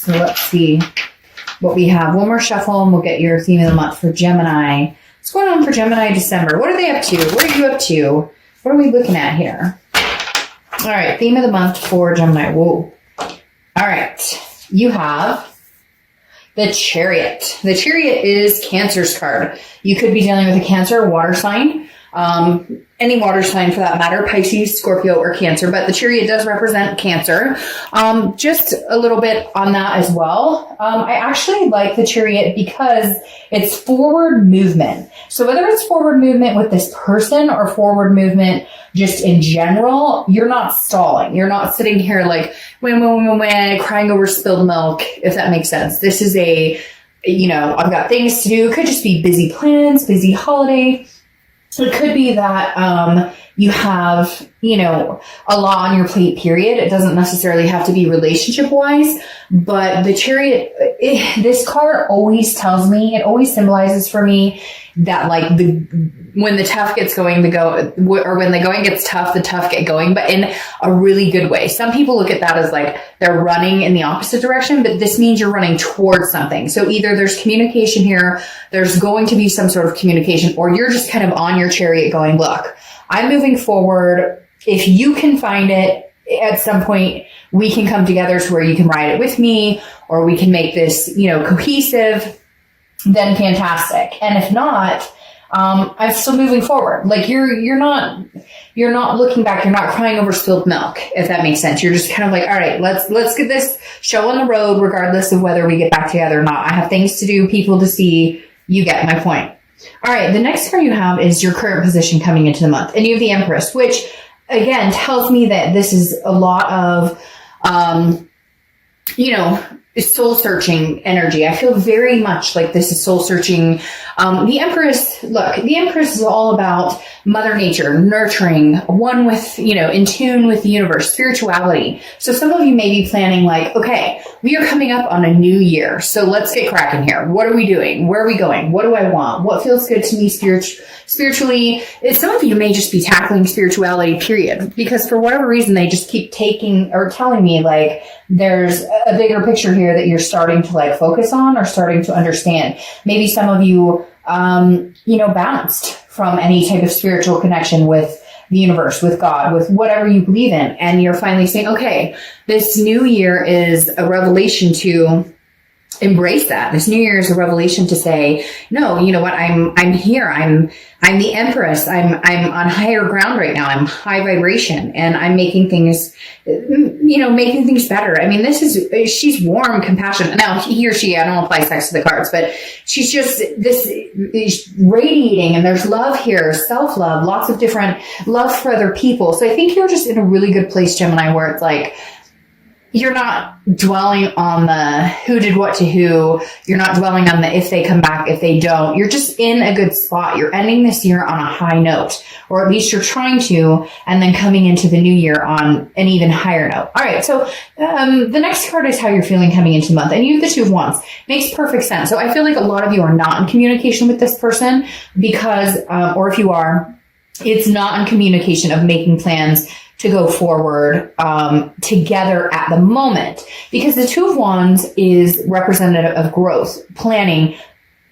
So let's see what we have. One more shuffle and we'll get your theme of the month for Gemini. What's going on for Gemini December? What are they up to? What are you up to? What are we looking at here? All right, theme of the month for Gemini. Whoa. All right, you have the Chariot. The Chariot is Cancer's card. You could be dealing with a Cancer water sign. Any water sign for that matter, Pisces, Scorpio, or Cancer, but the Chariot does represent Cancer. Just a little bit on that as well. I actually like the Chariot because it's forward movement. So whether it's forward movement with this person or forward movement just in general, you're not stalling. You're not sitting here like, crying over spilled milk, if that makes sense. This is a, I've got things to do. It could just be busy plans, busy holiday. It could be that you have, a lot on your plate, period. It doesn't necessarily have to be relationship-wise, but the Chariot, this card always tells me, it always symbolizes for me that like when the tough gets going, or when the going gets tough, the tough get going, but in a really good way. Some people look at that as like they're running in the opposite direction, but this means you're running towards something. So either there's communication here, there's going to be some sort of communication, or you're just kind of on your Chariot going, look, I'm moving forward. If you can find it at some point, we can come together to where you can ride it with me, or we can make this, cohesive, then fantastic. And if not, I'm still moving forward. Like you're not looking back. You're not crying over spilled milk, if that makes sense. You're just kind of like, all right, let's get this show on the road, regardless of whether we get back together or not. I have things to do, people to see. You get my point. All right. The next card you have is your current position coming into the month, and you have the Empress, which again tells me that this is a lot of, soul searching energy. I feel very much like this is soul searching. The Empress is all about Mother Nature, nurturing, one with, in tune with the universe, spirituality. So some of you may be planning like, okay, we are coming up on a new year. So let's get cracking here. What are we doing? Where are we going? What do I want? What feels good to me spiritually? Some of you may just be tackling spirituality, period, because for whatever reason, they just keep taking or telling me like, there's a bigger picture here that you're starting to like focus on or starting to understand. Maybe some of you, bounced from any type of spiritual connection with the universe, with God, with whatever you believe in. And you're finally saying, okay, this new year is a revelation to embrace that. This new year is a revelation to say, no, you know what? I'm here. I'm the Empress. I'm on higher ground right now. I'm high vibration and I'm making things, making things better. I mean, she's warm, compassionate. Now he or she, I don't apply sex to the cards, but she's just this radiating, and there's love here, self-love, lots of different love for other people. So I think you're just in a really good place, Gemini, where it's like, you're not dwelling on the who did what to who. You're not dwelling on the if they come back, if they don't. You're just in a good spot. You're ending this year on a high note, or at least you're trying to, and then coming into the new year on an even higher note. All right. So the next card is how you're feeling coming into the month. And you have the Two of Wands. Makes perfect sense. So I feel like a lot of you are not in communication with this person because, or if you are, it's not in communication of making plans to go forward together at the moment, because the Two of Wands is representative of growth, planning,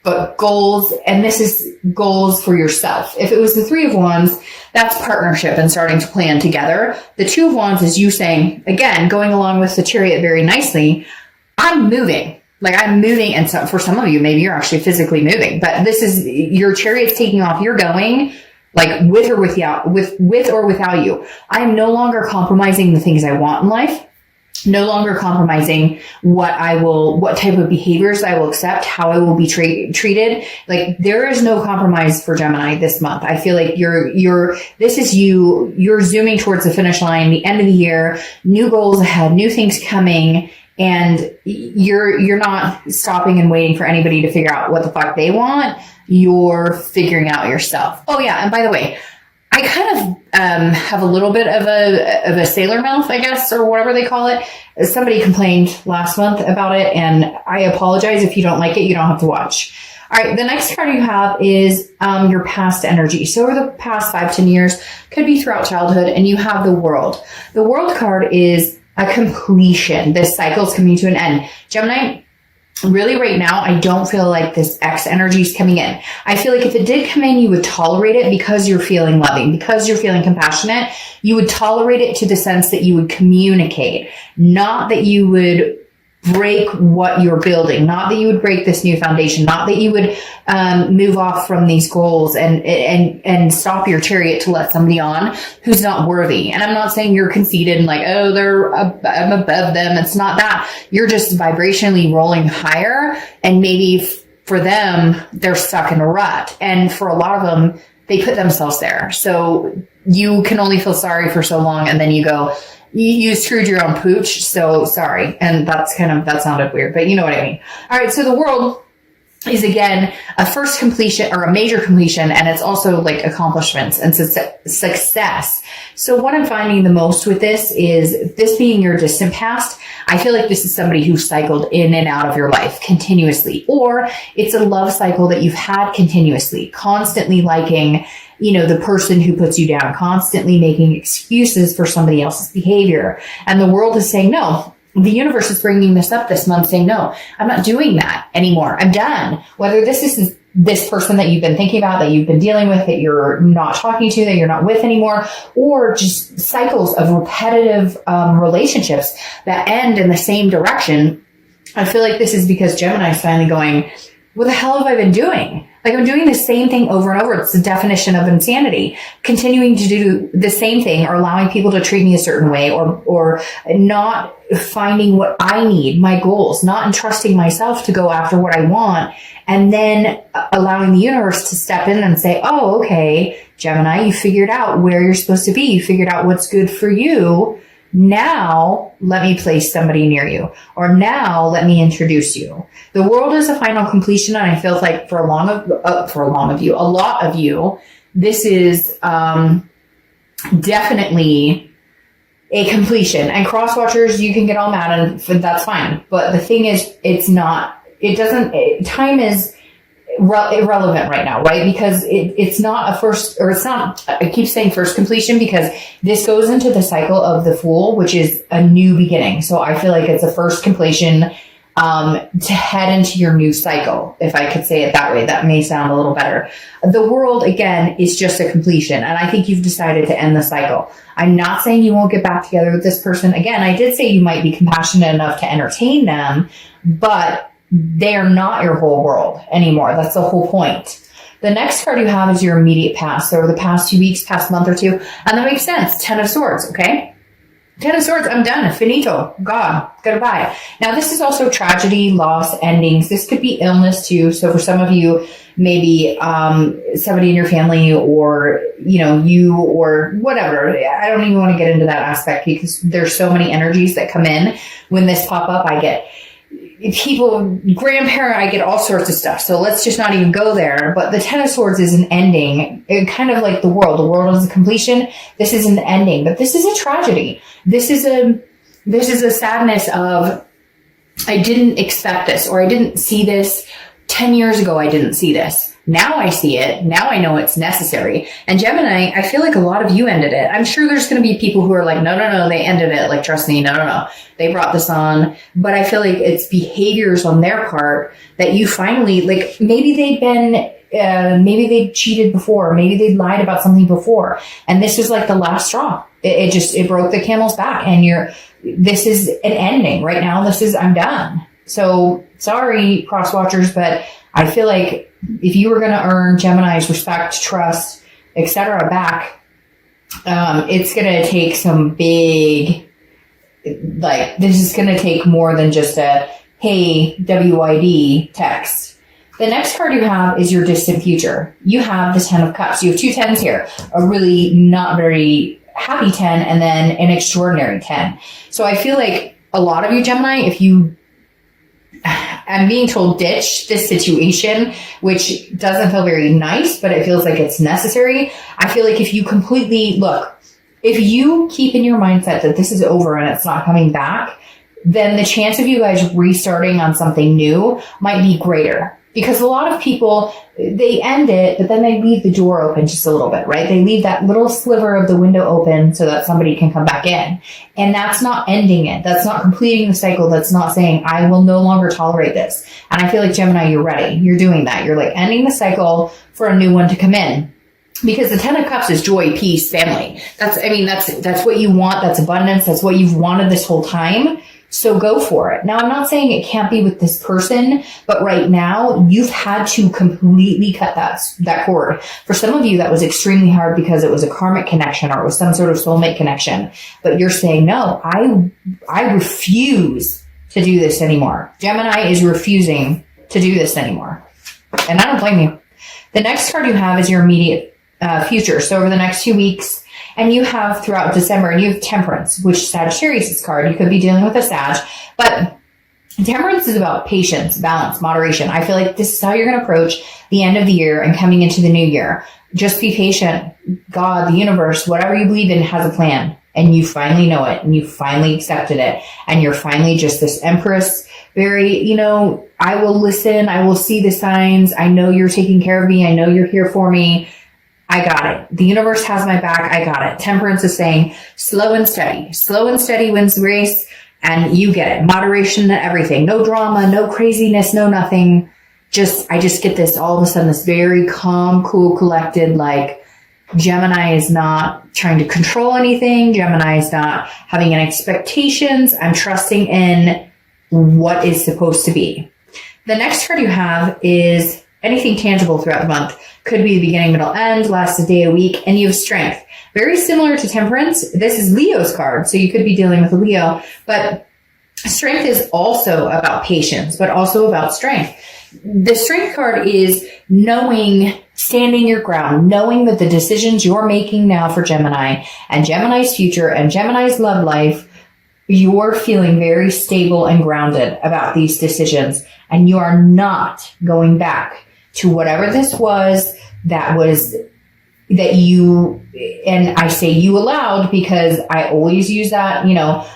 but goals, and this is goals for yourself. If it was the Three of Wands, that's partnership and starting to plan together. The Two of Wands is you saying, again, going along with the Chariot very nicely, I'm moving. Like I'm moving, and so for some of you, maybe you're actually physically moving, but this is your Chariot's taking off, you're going, like with or without, with or without you. I am no longer compromising the things I want in life, no longer compromising what type of behaviors I will accept, how I will be treated. Like there is no compromise for Gemini this month. I feel like you're zooming towards the finish line, the end of the year, new goals ahead, new things coming. And you're not stopping and waiting for anybody to figure out what the fuck they want. You're figuring out yourself. Oh yeah. And by the way, I kind of have a little bit of a sailor mouth, I guess, or whatever they call it. Somebody complained last month about it, and I apologize. If you don't like it, you don't have to watch. All right, the next card you have is your past energy. So over the past 5-10 years, could be throughout childhood, and you have the World. The World card is a completion. This cycle is coming to an end. Gemini, really right now, I don't feel like this X energy is coming in. I feel like if it did come in, you would tolerate it because you're feeling loving, because you're feeling compassionate. You would tolerate it to the sense that you would communicate, not that you would break what you're building, not that you would break this new foundation, not that you would move off from these goals and stop your chariot to let somebody on who's not worthy. And I'm not saying you're conceited and like, oh, I'm above them. It's not that. You're just vibrationally rolling higher, and maybe for them, they're stuck in a rut. And for a lot of them, they put themselves there. So you can only feel sorry for so long, and then you go, you screwed your own pooch, so sorry. And that sounded weird, but you know what I mean. All right, so the world is again a first completion or a major completion, and it's also like accomplishments and success. So what I'm finding the most with this is this being your distant past. I feel like this is somebody who cycled in and out of your life continuously, or it's a love cycle that you've had continuously, constantly liking, you know, the person who puts you down, constantly making excuses for somebody else's behavior. And the world is saying, no, the universe is bringing this up this month saying, no, I'm not doing that anymore. I'm done. Whether this is this person that you've been thinking about, that you've been dealing with, that you're not talking to, that you're not with anymore, or just cycles of repetitive relationships that end in the same direction. I feel like this is because Gemini is finally going, what the hell have I been doing? Like, I'm doing the same thing over and over. It's the definition of insanity. Continuing to do the same thing, or allowing people to treat me a certain way, or not finding what I need, my goals, not entrusting myself to go after what I want, and then allowing the universe to step in and say, oh, okay, Gemini, you figured out where you're supposed to be. You figured out what's good for you. Now let me place somebody near you, or now let me introduce you. The world is a final completion, and I feel like for a lot of you, this is definitely a completion. And cross watchers, you can get all mad, and that's fine. But the thing is, time is irrelevant right now, right? Because it's not a first, or it's not, I keep saying first completion because this goes into the cycle of the Fool, which is a new beginning. So I feel like it's a first completion to head into your new cycle. If I could say it that way, that may sound a little better. The world, again, is just a completion. And I think you've decided to end the cycle. I'm not saying you won't get back together with this person. Again, I did say you might be compassionate enough to entertain them, but they are not your whole world anymore. That's the whole point. The next card you have is your immediate past. So the past 2 weeks, past month or two. And that makes sense. 10 of Swords, okay? 10 of Swords, I'm done. Finito. God. Goodbye. Now, this is also tragedy, loss, endings. This could be illness too. So for some of you, maybe somebody in your family, or, you know, you, or whatever. I don't even want to get into that aspect because there's so many energies that come in. When this pop up, I get people, grandparent, I get all sorts of stuff. So let's just not even go there. But the 10 of Swords is an ending. It kind of like the world. The world is a completion. This is an ending, but this is a tragedy. This is a sadness of, I didn't expect this, or I didn't see this 10 years ago. I didn't see this. Now I see it. Now I know it's necessary. And Gemini, I feel like a lot of you ended it. I'm sure there's going to be people who are like, no, they ended it. Like, trust me, no. They brought this on. But I feel like it's behaviors on their part that you finally, like, maybe maybe they cheated before. Maybe they lied about something before. And this was like the last straw. It broke the camel's back, and this is an ending right now. I'm done. So sorry, cross watchers, but I feel like if you were going to earn Gemini's respect, trust, etc. back, it's going to take some big, like, this is going to take more than just a, hey, WID text. The next card you have is your distant future. You have the 10 of Cups. You have 2 10s here, a really not very happy 10, and then an extraordinary 10. So I feel like a lot of you, Gemini, I'm being told ditch this situation, which doesn't feel very nice, but it feels like it's necessary. I feel like if you if you keep in your mindset that this is over and it's not coming back, then the chance of you guys restarting on something new might be greater. Because a lot of people, they end it, but then they leave the door open just a little bit, right? They leave that little sliver of the window open so that somebody can come back in. And that's not ending it. That's not completing the cycle. That's not saying, I will no longer tolerate this. And I feel like, Gemini, you're ready. You're doing that. You're like ending the cycle for a new one to come in. Because the 10 of Cups is joy, peace, family. That's what you want. That's abundance. That's what you've wanted this whole time. So go for it. Now, I'm not saying it can't be with this person, but right now you've had to completely cut that cord. For some of you, that was extremely hard because it was a karmic connection or it was some sort of soulmate connection. But you're saying, no, I refuse to do this anymore. Gemini is refusing to do this anymore. And I don't blame you. The next card you have is your immediate future. So over the next 2 weeks, and you have throughout December, and you have Temperance, which Sagittarius' card. You could be dealing with a Sag, but Temperance is about patience, balance, moderation. I feel like this is how you're going to approach the end of the year and coming into the new year. Just be patient. God, the universe, whatever you believe in has a plan, and you finally know it, and you finally accepted it, and you're finally just this Empress, very, I will listen, I will see the signs, I know you're taking care of me, I know you're here for me. I got it. The universe has my back. I got it. Temperance is saying slow and steady. Slow and steady wins the race, and you get it. Moderation and everything. No drama, no craziness, no nothing. I just get this all of a sudden, this very calm, cool, collected, like Gemini is not trying to control anything. Gemini is not having any expectations. I'm trusting in what is supposed to be. The next card you have is anything tangible throughout the month. Could be the beginning, middle, end, lasts a day, a week, and you have Strength. Very similar to Temperance. This is Leo's card, so you could be dealing with a Leo, but Strength is also about patience, but also about strength. The Strength card is knowing, standing your ground, knowing that the decisions you're making now for Gemini and Gemini's future and Gemini's love life, you're feeling very stable and grounded about these decisions, and you are not going back to whatever this was that you, and I say you allowed because I always use that,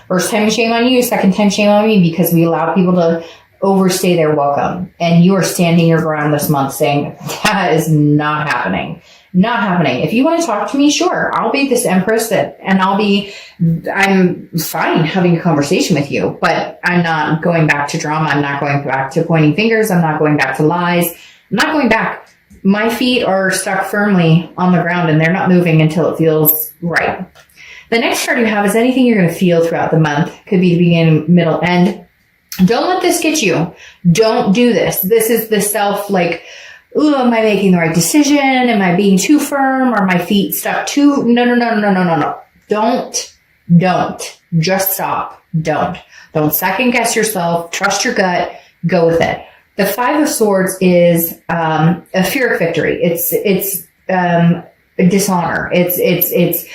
first time shame on you, second time shame on me, because we allow people to overstay their welcome. And you are standing your ground this month saying, that is not happening. Not happening. If you want to talk to me, sure, I'll be this Empress I'm fine having a conversation with you, but I'm not going back to drama. I'm not going back to pointing fingers. I'm not going back to lies. I'm not going back. My feet are stuck firmly on the ground and they're not moving until it feels right. The next card you have is anything you're going to feel throughout the month. Could be the beginning, middle, end. Don't let this get you. Don't do this. This is the self, ooh, am I making the right decision? Am I being too firm? Are my feet stuck too? No. Don't. Just stop. Don't second guess yourself. Trust your gut. Go with it. The Five of Swords is a Pyrrhic victory. It's dishonor. It's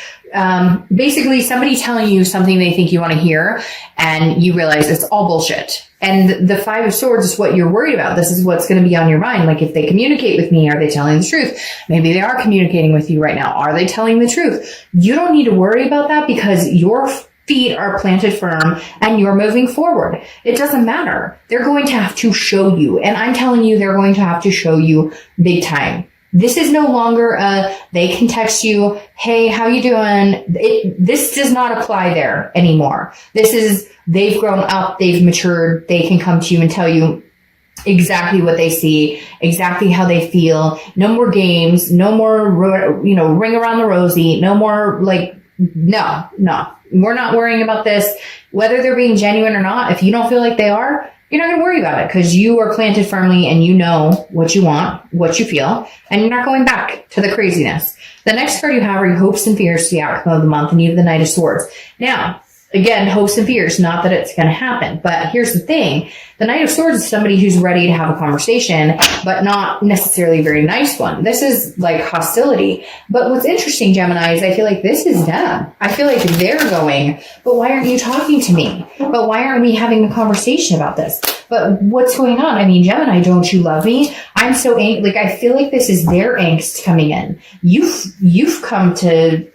basically somebody telling you something they think you want to hear, and you realize it's all bullshit. And the Five of Swords is what you're worried about. This is what's going to be on your mind. Like, if they communicate with me, are they telling the truth? Maybe they are communicating with you right now. Are they telling the truth? You don't need to worry about that because your feet are planted firm and you're moving forward. It doesn't matter. They're going to have to show you. And I'm telling you, they're going to have to show you big time. This is no longer they can text you, hey, how you doing? This does not apply there anymore. This is, they've grown up, they've matured, they can come to you and tell you exactly what they see, exactly how they feel. No more games, no more, ring around the rosy, no more no. We're not worrying about this. Whether they're being genuine or not, if you don't feel like they are, you're not going to worry about it because you are planted firmly and you know what you want, what you feel, and you're not going back to the craziness. The next card you have are your hopes and fears to the outcome of the month, and you have the Knight of Swords. Now, again, hopes and fears, not that it's going to happen, but here's the thing. The Knight of Swords is somebody who's ready to have a conversation, but not necessarily a very nice one. This is like hostility. But what's interesting, Gemini, is I feel like this is them. I feel like they're going, but why aren't you talking to me? But why aren't we having a conversation about this? But what's going on? I mean, Gemini, don't you love me? I'm so angry. I feel like this is their angst coming in. You've come to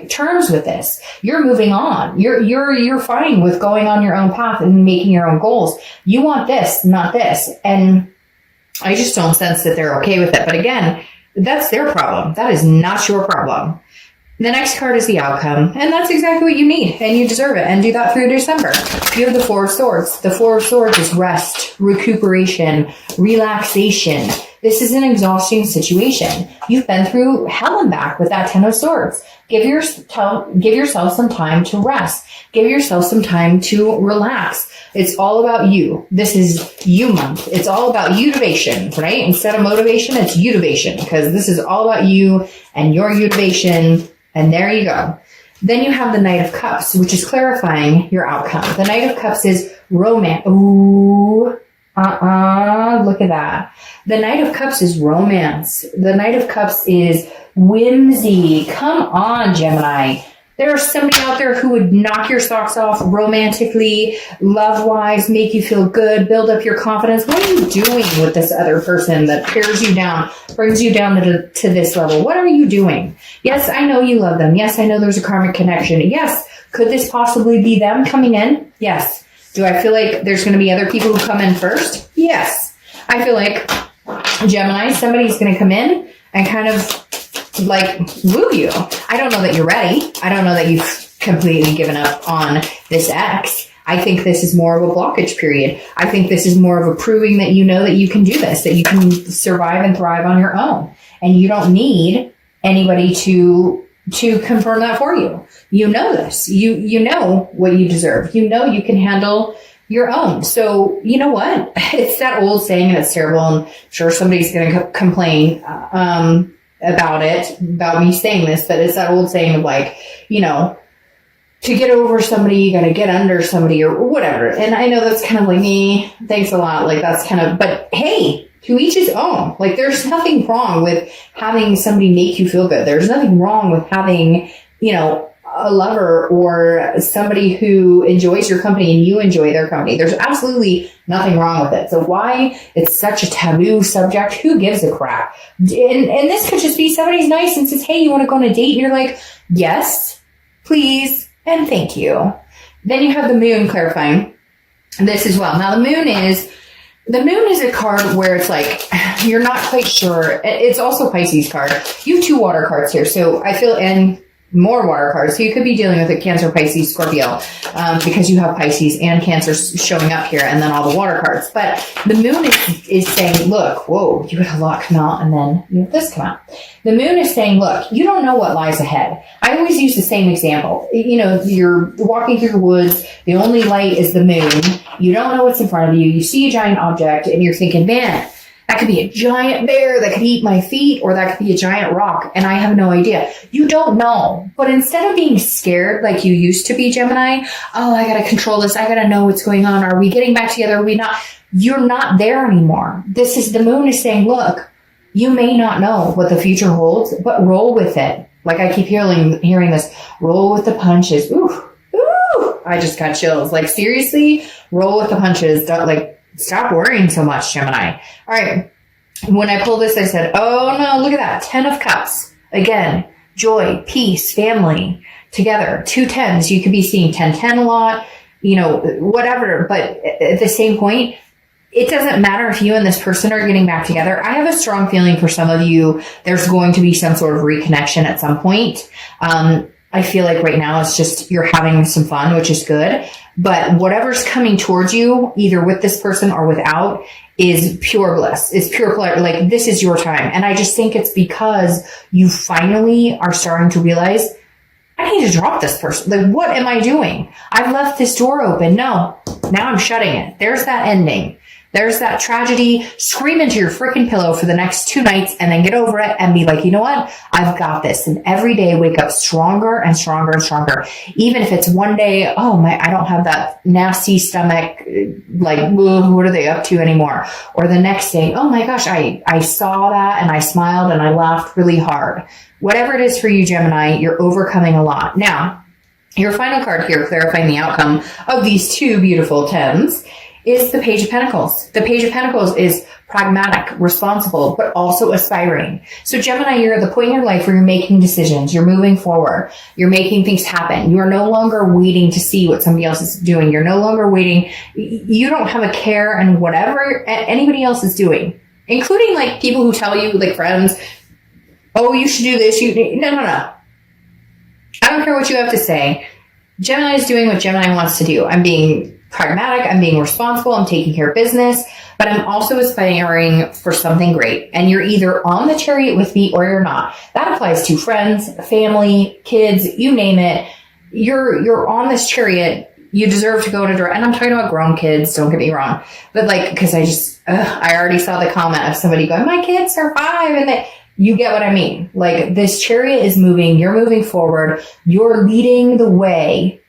terms with this. You're moving on. You're fine with going on your own path and making your own goals. You want this, not this. And I just don't sense that they're okay with it. But again, that's their problem. That is not your problem. The next card is the outcome, and that's exactly what you need, and you deserve it, and do that through December. You have the Four of Swords. The Four of Swords is rest, recuperation, relaxation. This is an exhausting situation. You've been through hell and back with that Ten of Swords. Give yourself some time to rest. Give yourself some time to relax. It's all about you. This is you month. It's all about utivation, right? Instead of motivation, it's utivation, because this is all about you and your utivation. And there you go. Then you have the Knight of Cups, which is clarifying your outcome. The Knight of Cups is romance. Ooh, look at that. The Knight of Cups is romance. The Knight of Cups is whimsy. Come on, Gemini. There's somebody out there who would knock your socks off romantically, love-wise, make you feel good, build up your confidence. What are you doing with this other person that tears you down, brings you down to this level? What are you doing? Yes, I know you love them. Yes, I know there's a karmic connection. Yes, could this possibly be them coming in? Yes. Do I feel like there's going to be other people who come in first? Yes. I feel like, Gemini, somebody's going to come in and kind of like woo you. I don't know that you're ready. I don't know that you've completely given up on this ex. I think this is more of a blockage period. I think this is more of a proving that you know that you can do this, that you can survive and thrive on your own. And you don't need anybody to confirm that for you. You know this. You know what you deserve. You know you can handle your own. So you know what? It's that old saying, and it's terrible. I'm sure somebody's going to complain about me saying this, but it's that old saying of like, you know, to get over somebody, you got to get under somebody or whatever. And I know that's kind of like me. Thanks a lot. Like that's kind of, but hey, to each his own. Like there's nothing wrong with having somebody make you feel good. There's nothing wrong with having, you know, a lover or somebody who enjoys your company and you enjoy their company. There's absolutely nothing wrong with it. So why it's such a taboo subject? Who gives a crap? And this could just be somebody's nice and says, hey, you want to go on a date? And you're like, yes, please, and thank you. Then you have the Moon clarifying this as well. Now the Moon is a card where it's like, you're not quite sure. It's also Pisces card. You have two water cards here. So I feel, and more water cards. So you could be dealing with a Cancer, Pisces, Scorpio, because you have Pisces and Cancer showing up here, and then all the water cards. But the Moon is saying, look, whoa, you had a lot come out, and then you have this come out. The Moon is saying, look, you don't know what lies ahead. I always use the same example. You know, you're walking through the woods. The only light is the moon. You don't know what's in front of you. You see a giant object, and you're thinking, man, that could be a giant bear that could eat my feet, or that could be a giant rock, and I have no idea. You don't know. But instead of being scared like you used to be, Gemini, oh, I gotta control this. I gotta know what's going on. Are we getting back together? Are we not? You're not there anymore. The Moon is saying, look, you may not know what the future holds, but roll with it. Like I keep hearing this, roll with the punches. Ooh, I just got chills. Like seriously, roll with the punches. Stop worrying so much, Gemini. All right. When I pulled this, I said, oh no, look at that. 10 of Cups. Again, joy, peace, family, together. 2 10s. You could be seeing 10-10 a lot, you know, whatever. But at the same point, it doesn't matter if you and this person are getting back together. I have a strong feeling for some of you, there's going to be some sort of reconnection at some point. I feel like right now it's just you're having some fun, which is good. But whatever's coming towards you, either with this person or without, is pure bliss. It's pure pleasure. Like this is your time. And I just think it's because you finally are starting to realize, I need to drop this person. Like, what am I doing? I've left this door open. No, now I'm shutting it. There's that ending. There's that tragedy. Scream into your freaking pillow for the next 2 nights and then get over it and be like, you know what? I've got this. And every day wake up stronger and stronger and stronger. Even if it's one day, oh my, I don't have that nasty stomach, like, what are they up to anymore? Or the next day, oh my gosh, I saw that and I smiled and I laughed really hard. Whatever it is for you, Gemini, you're overcoming a lot. Now, your final card here, clarifying the outcome of these 2 beautiful 10s, is the Page of Pentacles. The Page of Pentacles is pragmatic, responsible, but also aspiring. So Gemini, you're at the point in your life where you're making decisions. You're moving forward. You're making things happen. You are no longer waiting to see what somebody else is doing. You're no longer waiting. You don't have a care in whatever anybody else is doing. including like people who tell you, like friends, oh, you should do this. No. I don't care what you have to say. Gemini is doing what Gemini wants to do. I'm being pragmatic. I'm being responsible. I'm taking care of business, but I'm also aspiring for something great. And you're either on the chariot with me or you're not. That applies to friends, family, kids, you name it. You're on this chariot. You deserve to go in a direction. And I'm talking about grown kids, don't get me wrong. But like, because I already saw the comment of somebody going, my kids are 5, and you get what I mean. Like, this chariot is moving, you're moving forward, you're leading the way,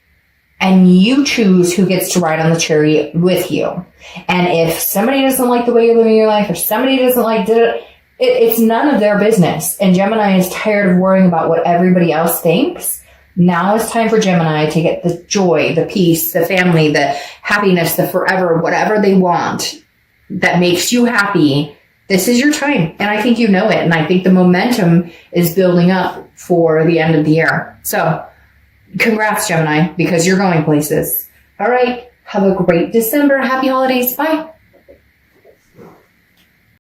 and you choose who gets to ride on the chariot with you. And if somebody doesn't like the way you're living your life, or somebody doesn't like it's none of their business. And Gemini is tired of worrying about what everybody else thinks. Now it's time for Gemini to get the joy, the peace, the family, the happiness, the forever, whatever they want that makes you happy. This is your time. And I think you know it. And I think the momentum is building up for the end of the year. So congrats, Gemini, because you're going places. All right. Have a great December. Happy holidays. Bye.